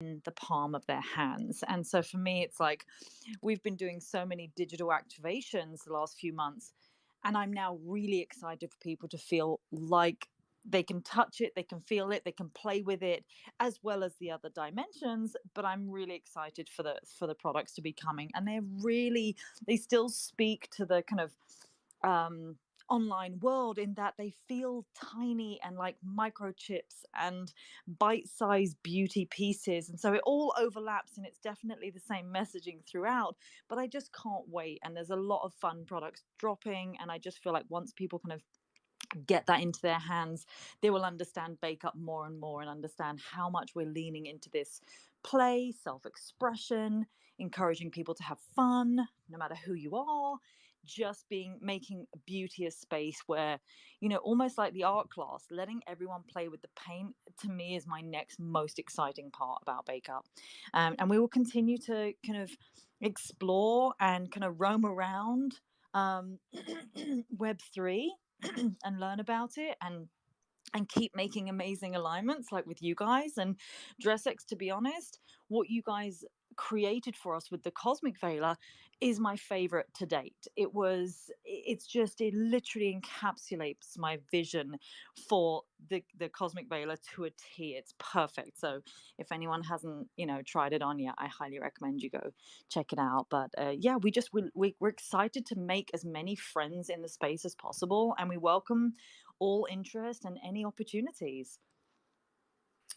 in the palm of their hands. And so for me, it's like we've been doing so many digital activations the last few months, and I'm now really excited for people to feel like they can touch it, they can feel it, they can play with it, as well as the other dimensions. But I'm really excited for the products to be coming, and they still speak to the kind of um online world, in that they feel tiny and like microchips and bite-sized beauty pieces, and so it all overlaps, and it's definitely the same messaging throughout. But I just can't wait, and there's a lot of fun products dropping, and I just feel like once people kind of get that into their hands, they will understand Bake Up more and more, and understand how much we're leaning into this play, self expression, encouraging people to have fun, no matter who you are, just making beauty a space where, almost like the art class, letting everyone play with the paint, to me, is my next most exciting part about Bake Up. And we will continue to kind of explore and kind of roam around Web3 and learn about it, and keep making amazing alignments like with you guys and DressX. To be honest, what you guys created for us with the Cosmic Veiler is my favorite to date. It literally encapsulates my vision for the Cosmic Veiler to a T. It's perfect. So if anyone hasn't tried it on yet, I highly recommend you go check it out. But yeah, we're excited to make as many friends in the space as possible, and we welcome all interest and any opportunities.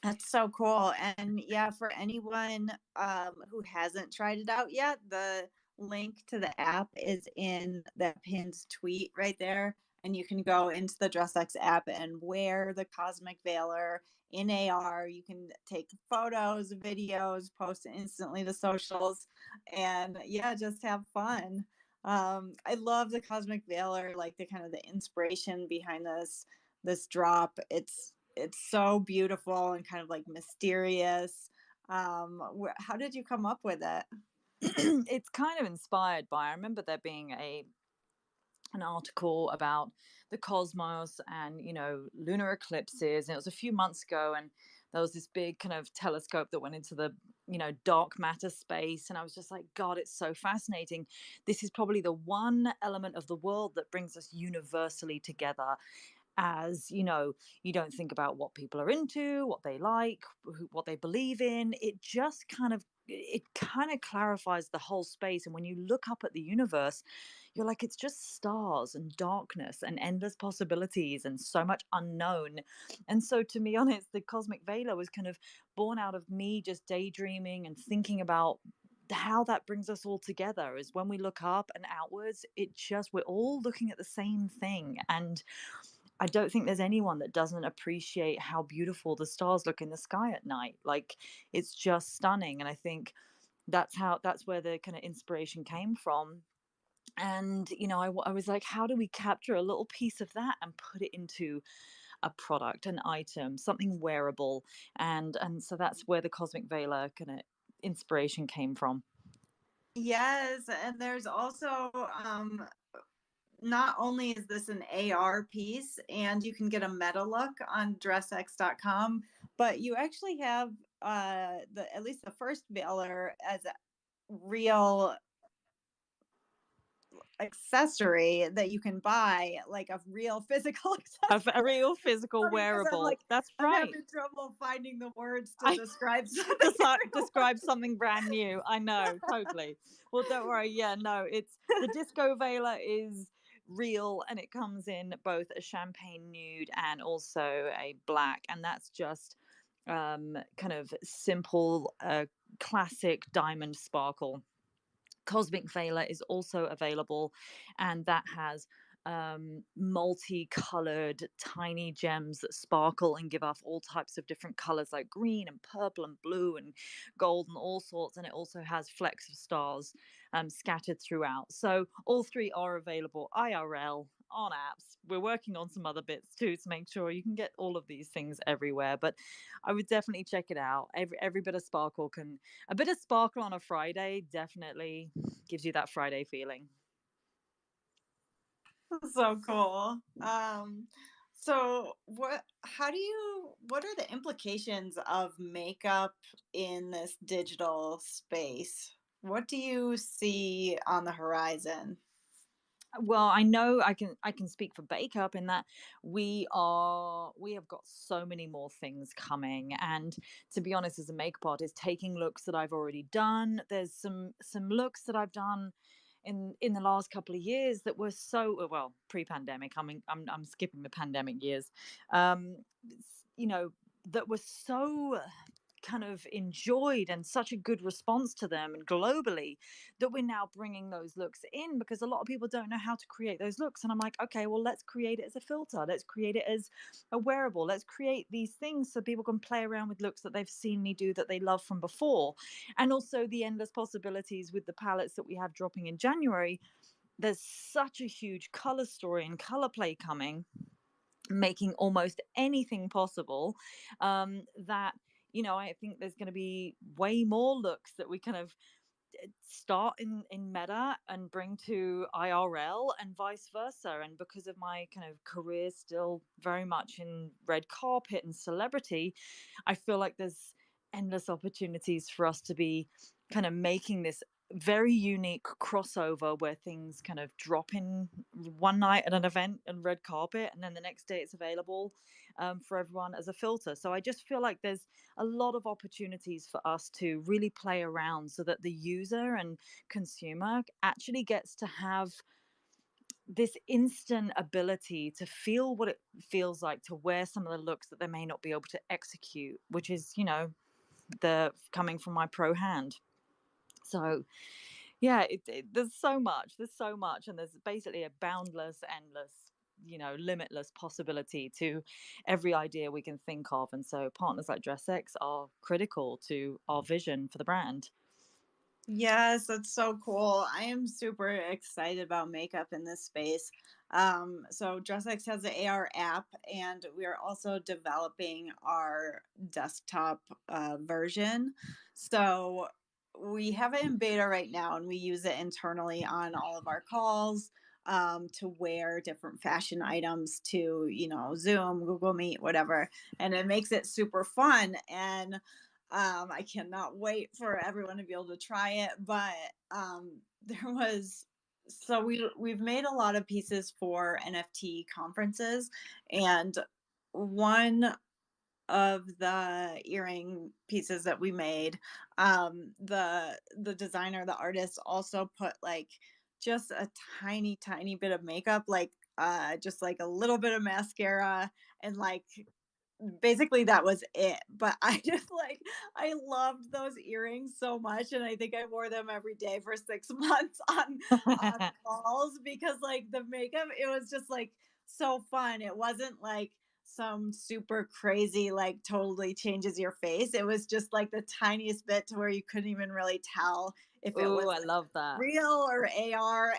That's so cool. And yeah, for anyone who hasn't tried it out yet, the link to the app is in that pinned tweet right there. And you can go into the DressX app and wear the Cosmic Veiler in AR. You can take photos, videos, post instantly to socials, and yeah, just have fun. I love the Cosmic Veiler, like the kind of the inspiration behind this drop. It's so beautiful and kind of like mysterious. How did you come up with it? It's kind of inspired by, I remember there being an article about the cosmos and lunar eclipses, and it was a few months ago, and there was this big kind of telescope that went into the dark matter space, and I was just like, God, it's so fascinating. This is probably the one element of the world that brings us universally together. As you don't think about what people are into, what they like, what they believe in. It kind of clarifies the whole space, and when you look up at the universe, you're like, it's just stars and darkness and endless possibilities and so much unknown. And so, to be honest, the Cosmic Veiler was kind of born out of me just daydreaming and thinking about how that brings us all together. Is when we look up and outwards, we're all looking at the same thing. And I don't think there's anyone that doesn't appreciate how beautiful the stars look in the sky at night. Like, it's just stunning. And I think that's where the kind of inspiration came from. And I was like, how do we capture a little piece of that and put it into a product, an item, something wearable? And so that's where the Cosmic Veiler kind of inspiration came from. Yes, and there's also not only is this an AR piece and you can get a meta look on dressx.com, but you actually have the at least the first veiler as a real accessory that you can buy, like a real physical accessory. A real physical Sorry, because wearable. That's I'm right. having trouble finding the words to I describe something. describe something brand new. I know, totally. Well, don't worry. Yeah, no, it's the Disco Veiler is real, and it comes in both a champagne nude and also a black, and that's just kind of simple, classic diamond sparkle. Cosmic Veiler is also available, and that has multicolored tiny gems that sparkle and give off all types of different colors, like green and purple and blue and gold and all sorts. And it also has flecks of stars scattered throughout. So all three are available IRL on apps. We're working on some other bits too to make sure you can get all of these things everywhere. But I would definitely check it out. Every bit of sparkle can a bit of sparkle on a Friday definitely gives you that Friday feeling. So cool. So, what are the implications of makeup in this digital space? What do you see on the horizon? Well, I know I can speak for Bake Up in that we have got so many more things coming. And to be honest, as a makeup artist, taking looks that I've already done, there's some looks that I've done in the last couple of years that were so well pre-pandemic. I mean, I'm skipping the pandemic years. You know, that were so kind of enjoyed and such a good response to them and globally that we're now bringing those looks in because a lot of people don't know how to create those looks. And I'm like, okay, well, let's create it as a filter, let's create it as a wearable, let's create these things so people can play around with looks that they've seen me do that they love from before. And also the endless possibilities with the palettes that we have dropping in January. There's such a huge color story and color play coming, making almost anything possible. That I think there's going to be way more looks that we kind of start in meta and bring to IRL and vice versa. And because of my kind of career still very much in red carpet and celebrity, I feel like there's endless opportunities for us to be kind of making this very unique crossover where things kind of drop in one night at an event and red carpet, and then the next day it's available for everyone as a filter. So I just feel like there's a lot of opportunities for us to really play around so that the user and consumer actually gets to have this instant ability to feel what it feels like to wear some of the looks that they may not be able to execute, which is, the coming from my pro hand. So yeah, there's so much, and there's basically a boundless, endless, limitless possibility to every idea we can think of. And so partners like DressX are critical to our vision for the brand. Yes, that's so cool. I am super excited about makeup in this space. So DressX has the AR app, and we are also developing our desktop version. So we have it in beta right now, and we use it internally on all of our calls to wear different fashion items to, Zoom, Google Meet, whatever. And it makes it super fun. And I cannot wait for everyone to be able to try it. But there was so we've made a lot of pieces for NFT conferences, and one of the earring pieces that we made, the designer, the artist also put like just a tiny bit of makeup, like just like a little bit of mascara, and like basically that was it. But I just like, I loved those earrings so much, and I think I wore them every day for 6 months on calls, because like the makeup, it was just like so fun. It wasn't like some super crazy like totally changes your face. It was just like the tiniest bit to where you couldn't even really tell if it Oh, was I love that. real or AR.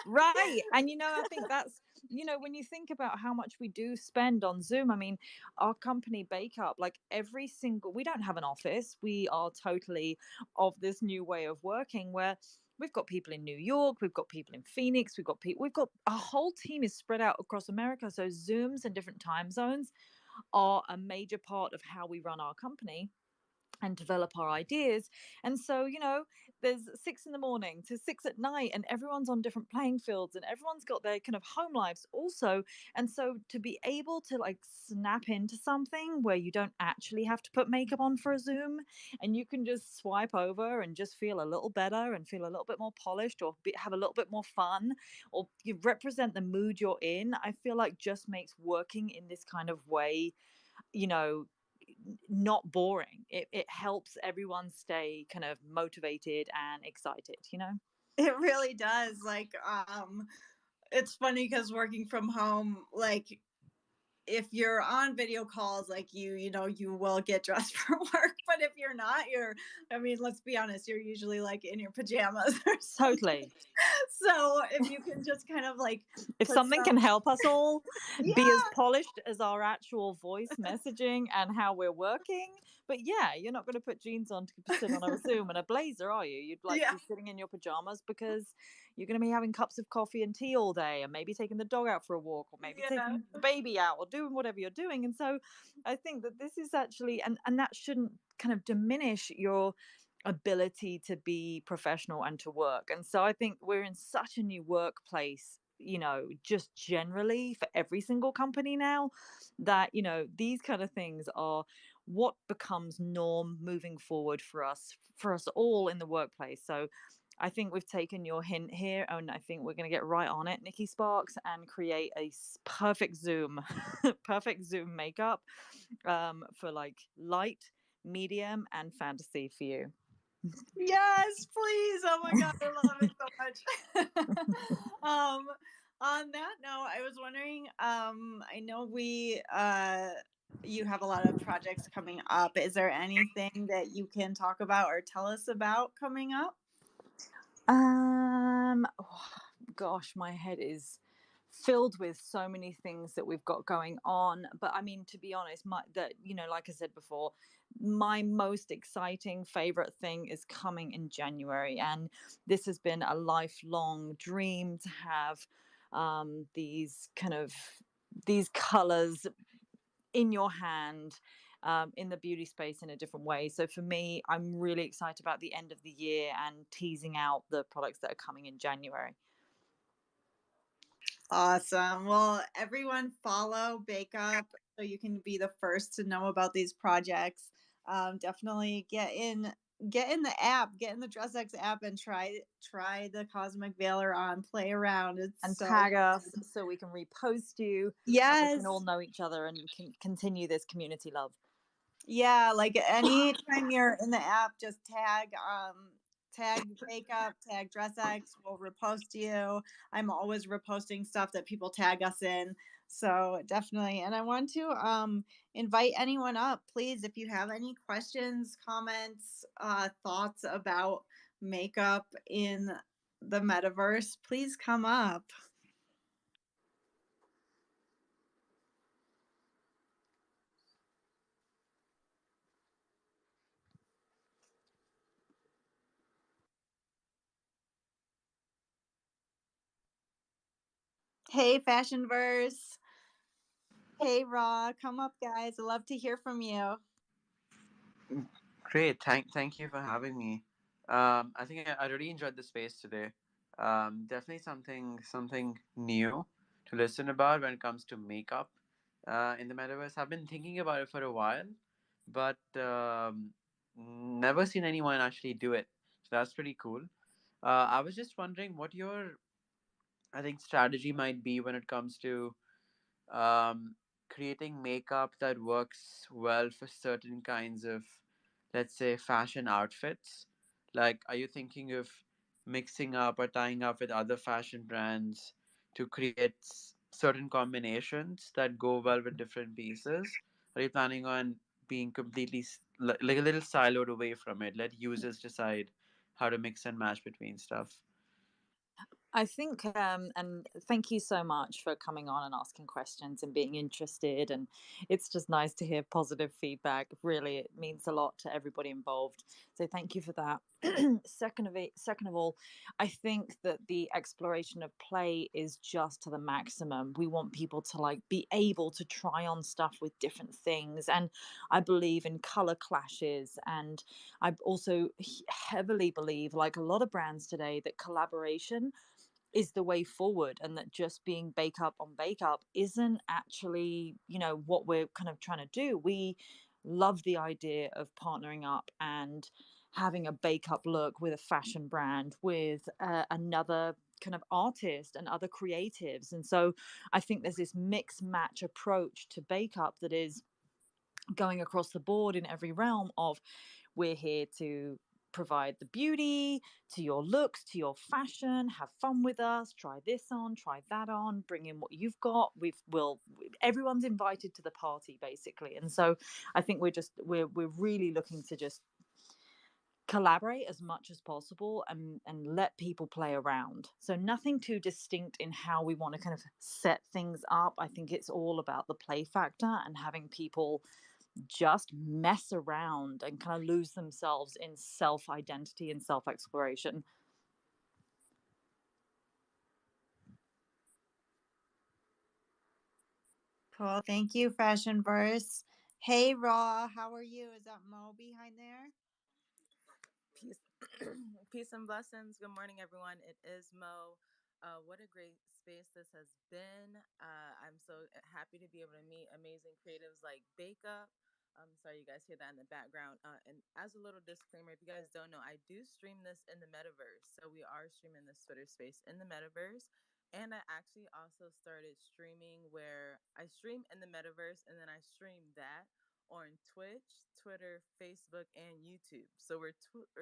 Right. And I think that's, when you think about how much we do spend on Zoom, I mean, our company Bake Up, like we don't have an office. We are totally of this new way of working where we've got people in New York, we've got people in Phoenix, we've got our whole team is spread out across America. So Zooms and different time zones are a major part of how we run our company and develop our ideas. And so, there's 6 in the morning to 6 at night, and everyone's on different playing fields, and everyone's got their kind of home lives also. And so, to be able to like snap into something where you don't actually have to put makeup on for a Zoom, and you can just swipe over and just feel a little better and feel a little bit more polished, or have a little bit more fun, or you represent the mood you're in, I feel like just makes working in this kind of way, you know not boring. It helps everyone stay kind of motivated and excited. It really does. Like, it's funny because working from home, like if you're on video calls, like you will get dressed for work. But if you're not, I mean, let's be honest, you're usually like in your pajamas or something. Totally. So if you can just kind of like If put something can some, help us all yeah, be as polished as our actual voice messaging and how we're working. But yeah, you're not going to put jeans on to sit on a Zoom and a blazer, are you? You'd like to yeah, be sitting in your pajamas because you're going to be having cups of coffee and tea all day, and maybe taking the dog out for a walk, or maybe Yeah. taking the baby out, or doing whatever you're doing. And so I think that this is actually, and that shouldn't kind of diminish your ability to be professional and to work. And so I think we're in such a new workplace, just generally for every single company now, that these kind of things are what becomes norm moving forward for us all in the workplace. So I think we've taken your hint here, and I think we're going to get right on it, Nikki Sparks, and create a perfect Zoom perfect Zoom makeup for like light, medium, and fantasy for you. Yes, please. Oh my God, I love it so much. um, on that note, I was wondering, I know you have a lot of projects coming up. Is there anything that you can talk about or tell us about coming up? Oh, gosh, my head is filled with so many things that we've got going on. But I mean, to be honest, like I said before, my most exciting favorite thing is coming in January, and this has been a lifelong dream to have these colors in your hand, in the beauty space in a different way. So for me, I'm really excited about the end of the year and teasing out the products that are coming in January. Awesome. Well, everyone follow Bake Up so you can be the first to know about these projects. Definitely get in the app, get in the DressX app and try the Cosmic Veiler on, play around. It's And so tag us so we can repost you, and we can all yes. know each other and can continue this community love. Yeah, like anytime you're in the app, just tag Bake Up, tag DressX, we'll repost you. I'm always reposting stuff that people tag us in. So definitely. And I want to invite anyone up, please, if you have any questions, comments, thoughts about makeup in the metaverse, please come up. Hey, Fashionverse. Hey, Raw. Come up, guys. I'd love to hear from you. Great. Thank you for having me. I think I really enjoyed the space today. Definitely something new to listen about when it comes to makeup in the metaverse. I've been thinking about it for a while, but never seen anyone actually do it. So that's pretty cool. I was just wondering what your I think strategy might be when it comes to creating makeup that works well for certain kinds of, let's say, fashion outfits. Like, are you thinking of mixing up or tying up with other fashion brands to create certain combinations that go well with different pieces? Are you planning on being completely like a little siloed away from it? Let users decide how to mix and match between stuff. I think, and thank you so much for coming on and asking questions and being interested. And it's just nice to hear positive feedback. Really, it means a lot to everybody involved. So thank you for that. Second of all, I think that the exploration of play is just to the maximum. We want people to like be able to try on stuff with different things, and I believe in color clashes. And I also heavily believe, like a lot of brands today, that collaboration is the way forward, and that just being bake up on bake up isn't actually what we're kind of trying to do. We love the idea of partnering up and having a bake up look with a fashion brand, with another kind of artist and other creatives. And so I think there's this mix match approach to bake up that is going across the board in every realm of, we're here to provide the beauty to your looks, to your fashion, have fun with us, try this on, try that on, bring in what you've got. Everyone's invited to the party basically. And so I think we're really looking to just collaborate as much as possible, and let people play around. So nothing too distinct in how we want to kind of set things up. I think it's all about the play factor and having people just mess around and kind of lose themselves in self identity and self exploration. Cool. Thank you, Fashion Verse. Hey, Raw, how are you? Is that Mo behind there? Peace, peace and blessings. Good morning, everyone. It is Mo. What a great space this has been. I'm so happy to be able to meet amazing creatives like Bake Up. Sorry, you guys hear that in the background. And as a little disclaimer, if you guys don't know, I do stream this in the metaverse. So we are streaming this Twitter space in the metaverse. And I actually also started streaming where I stream in the metaverse and then I stream that on Twitch, Twitter, Facebook, and YouTube. So we're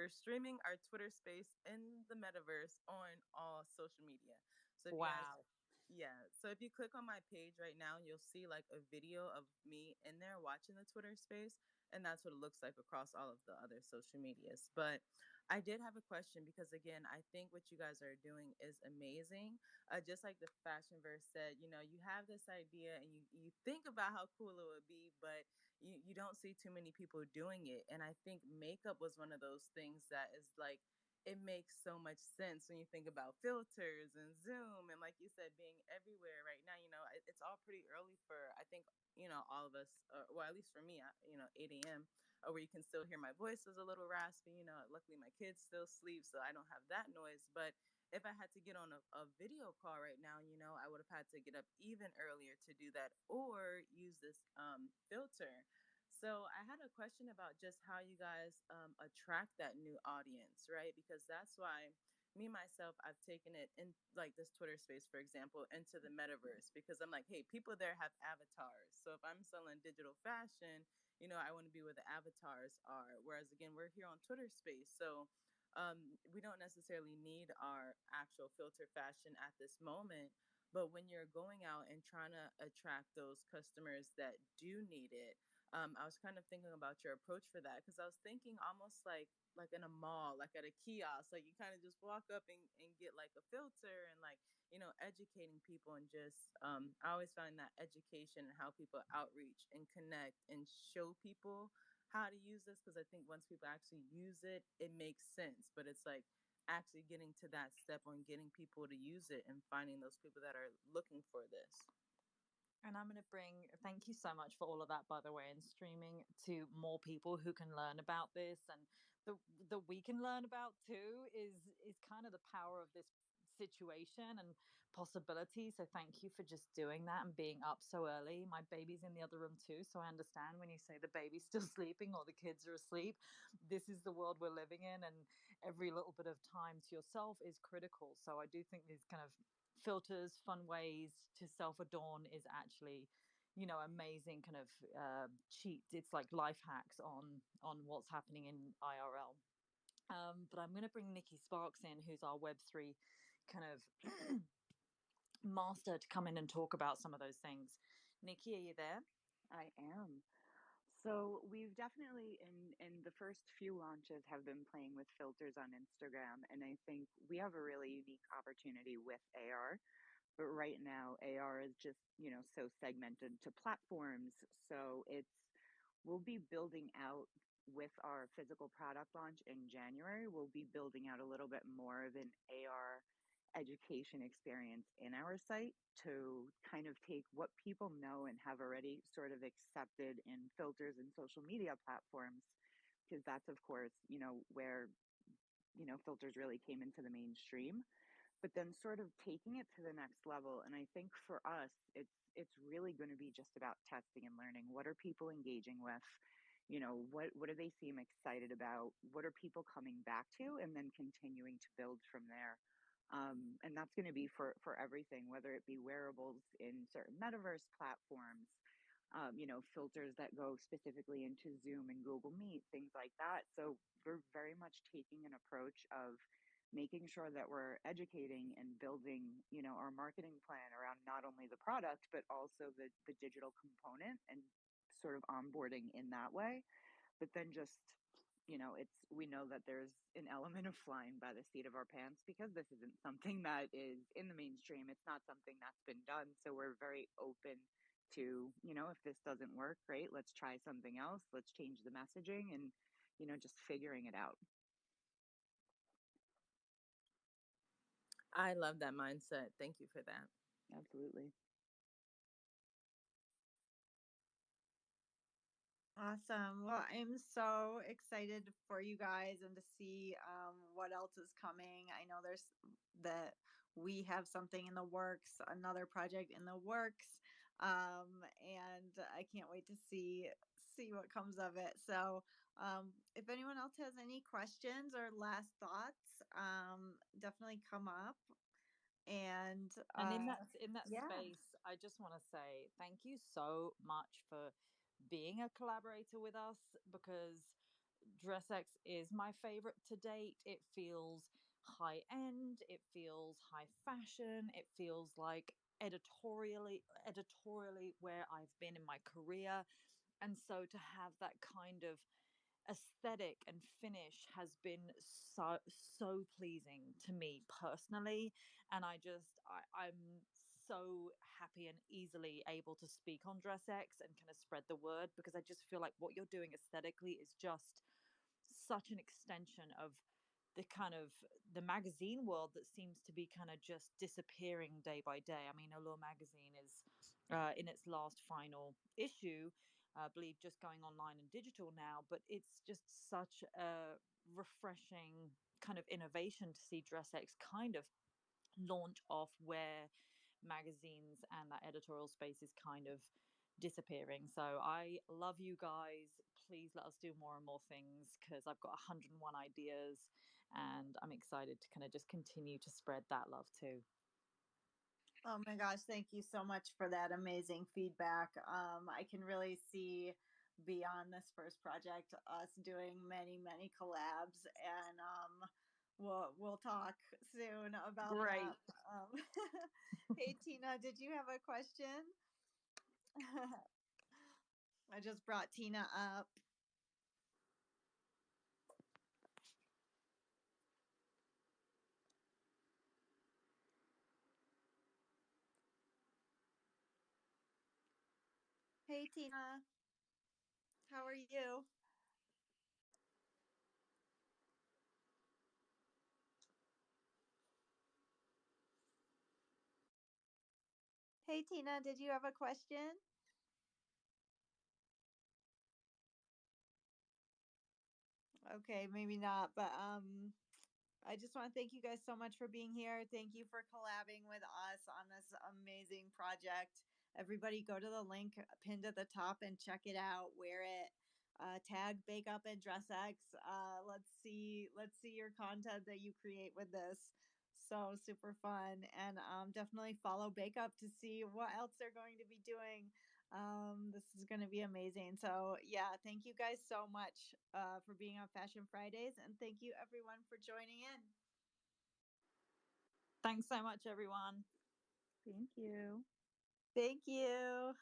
streaming our Twitter space in the metaverse on all social media. So if you guys, Wow. yeah, so if you click on my page right now, you'll see like a video of me in there watching the Twitter space, and that's what it looks like across all of the other social medias. But I did have a question because again, I think what you guys are doing is amazing. Just like the fashion verse said, you have this idea and you think about how cool it would be, but you don't see too many people doing it. And I think makeup was one of those things that is like, it makes so much sense when you think about filters and Zoom and like you said, being everywhere right now. It's all pretty early for, I think, all of us, well, at least for me, 8 a.m. Where you can still hear my voice is a little raspy. Luckily my kids still sleep, so I don't have that noise. But if I had to get on a video call right now, I would have had to get up even earlier to do that or use this filter. So I had a question about just how you guys attract that new audience, right? Because that's why me myself, I've taken it in like this Twitter space, for example, into the metaverse because I'm like, hey, people there have avatars. So if I'm selling digital fashion, I want to be where the avatars are. Whereas again, we're here on Twitter space. So we don't necessarily need our actual filter fashion at this moment. But when you're going out and trying to attract those customers that do need it, I was kind of thinking about your approach for that because I was thinking almost like in a mall, like at a kiosk, like you kind of just walk up and get like a filter and like educating people and just I always find that education and how people outreach and connect and show people how to use this because I think once people actually use it, it makes sense. But it's like actually getting to that step on getting people to use it and finding those people that are looking for this. And I'm going to bring, thank you so much for all of that, by the way, and streaming to more people who can learn about this and that we can learn about too is kind of the power of this situation and possibility. So thank you for just doing that and being up so early. My baby's in the other room too, so I understand when you say the baby's still sleeping or the kids are asleep. This is the world we're living in, and every little bit of time to yourself is critical. So I do think these kind of filters, fun ways to self adorn is actually, amazing kind of cheat. It's like life hacks on what's happening in IRL. But I'm going to bring Nikki Sparks in, who's our Web3 kind of master, to come in and talk about some of those things. Nikki, are you there? I am. So we've definitely in the first few launches have been playing with filters on Instagram, and I think we have a really unique opportunity with AR. But right now, AR is just, so segmented to platforms. So we'll be building out with our physical product launch in January. We'll be building out a little bit more of an AR education experience in our site to kind of take what people know and have already sort of accepted in filters and social media platforms, because that's, of course, where, filters really came into the mainstream, but then sort of taking it to the next level. And I think for us, it's really going to be just about testing and learning. What are people engaging with? What do they seem excited about? What are people coming back to? And then continuing to build from there. And that's going to be for everything, whether it be wearables in certain metaverse platforms, filters that go specifically into Zoom and Google Meet, things like that. So we're very much taking an approach of making sure that we're educating and building, our marketing plan around not only the product, but also the digital component and sort of onboarding in that way. But then just, we know that there's an element of flying by the seat of our pants because this isn't something that is in the mainstream. It's not something that's been done. So we're very open to, if this doesn't work, great, let's try something else. Let's change the messaging and, just figuring it out. I love that mindset. Thank you for that. Absolutely. Awesome. Well, I'm so excited for you guys and to see what else is coming. I know there's that we have something in the works, another project in the works, and I can't wait to see what comes of it. So, if anyone else has any questions or last thoughts, definitely come up. And And in that yeah. space, I just want to say thank you so much for being a collaborator with us, because DressX is my favorite to date. It feels high end, it feels high fashion, it feels like editorially where I've been in my career. And so to have that kind of aesthetic and finish has been so pleasing to me personally. And I'm so happy and easily able to speak on DressX and kind of spread the word, because I just feel like what you're doing aesthetically is just such an extension of the kind of the magazine world that seems to be kind of just disappearing day by day. I mean, Allure magazine is in its last final issue, I believe just going online and digital now, but it's just such a refreshing kind of innovation to see DressX kind of launch off where magazines and that editorial space is kind of disappearing. So I love you guys. Please let us do more and more things, because I've got 101 ideas and I'm excited to kind of just continue to spread that love too. Oh my gosh, thank you so much for that amazing feedback. I can really see beyond this first project us doing many collabs, and we'll talk soon about Great. that. Um, hey Tina, did you have a question? I just brought Tina up. Hey Tina, how are you? Hey Tina, did you have a question? Okay, maybe not, but I just want to thank you guys so much for being here. Thank you for collabing with us on this amazing project. Everybody go to the link pinned at the top and check it out. Wear it. Tag Bake Up and DressX. Let's see your content that you create with this. So super fun. And definitely follow Bake Up to see what else they're going to be doing. This is going to be amazing. So yeah, thank you guys so much for being on Fashion Fridays, and thank you everyone for joining in. Thanks so much, everyone. Thank you. Thank you.